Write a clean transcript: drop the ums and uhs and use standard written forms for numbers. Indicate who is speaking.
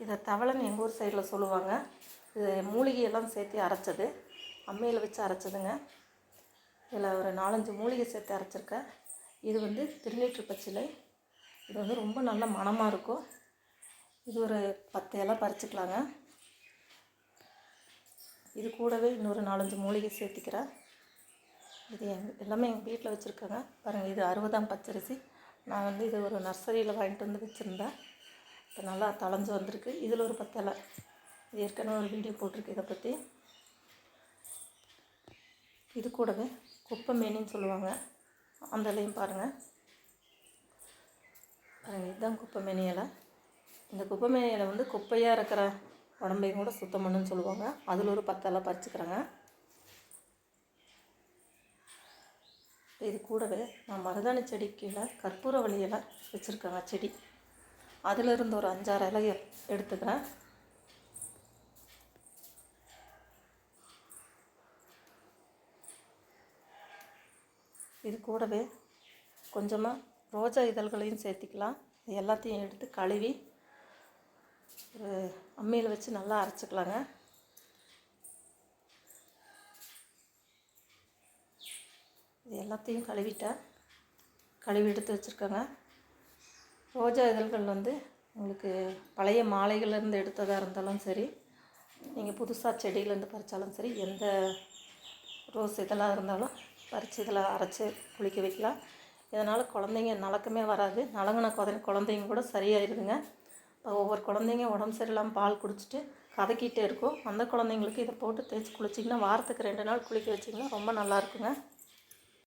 Speaker 1: இதை தவளைன்னு எங்கள் ஊர் சைடில் சொல்லுவாங்க. இது மூலிகையெல்லாம் சேர்த்து அரைச்சது, அம்மியில் வச்சு அரைச்சதுங்க. இதில் ஒரு 4-5 மூலிகை சேர்த்து அரைச்சிருக்கேன். இது வந்து திருநீற்று பச்சிலை. இது வந்து ரொம்ப நல்ல மணமாக இருக்கும். இது ஒரு 10 இலை பறிச்சுக்கலாங்க. இது கூடவே இன்னொரு 4-5 மூலிகை சேர்த்திக்கிறேன். இது எல்லாமே எங்கள் வீட்டில் வச்சுருக்கேங்க. பாருங்கள், இது 60ஆம் பச்சரிசி. நான் வந்து இது ஒரு நர்சரியில் வாங்கிட்டு வந்து வச்சுருந்தேன். இப்போ நல்லா தளைஞ்சு வந்திருக்கு. இதில் ஒரு 10 இலை. இது ஏற்கனவே ஒரு வீடியோ போட்டிருக்கு இதை பற்றி. இது கூடவே குப்பைமேனின்னு சொல்லுவாங்க, அந்த இலையும் பாருங்கள். இதுதான் குப்பைமேனி இலை. இந்த குப்பைமேனி இலை வந்து குப்பையாக இருக்கிற உடம்பையும் கூட சுத்தம் பண்ணுன்னு சொல்லுவாங்க. அதில் ஒரு 10 இலை பறிச்சுக்கிறேங்க. இது கூடவே நான் மருதாணி செடி கீழே கற்பூரவள்ளி இலை வச்சுருக்கேங்க செடி. அதிலிருந்து ஒரு 5-6 இலையை எடுத்துக்கிறேன். இது கூடவே கொஞ்சமாக ரோஜா இதழ்களையும் சேர்த்திக்கலாம். இது எல்லாத்தையும் எடுத்து கழுவி ஒரு அம்மியில் வச்சு நல்லா அரைச்சிக்கலாங்க. இது எல்லாத்தையும் கழுவி எடுத்து வச்சுருக்கேங்க. ரோஜா இதழ்கள் வந்து உங்களுக்கு பழைய மாலைகள்லேருந்து எடுத்ததாக இருந்தாலும் சரி, நீங்கள் புதுசாக செடியிலேருந்து பறித்தாலும் சரி, எந்த ரோஸ் இதெல்லாம் இருந்தாலும் பறித்து இதில் அரைச்சி குளிக்க வைக்கலாம். இதனால் குழந்தைங்க நலக்கமே வராது. நலங்கின குழந்தைங்க கூட சரியாயிருதுங்க. இப்போ ஒவ்வொரு குழந்தைங்க உடம்பு சரியில்லாமல் பால் குடிச்சிட்டு கதக்கிட்டே இருக்கும். அந்த குழந்தைங்களுக்கு இதை போட்டு தேய்ச்சி குளிச்சிங்கன்னா வாரத்துக்கு 2 நாள் குளிக்க வச்சிங்கன்னா ரொம்ப நல்லாயிருக்குங்க.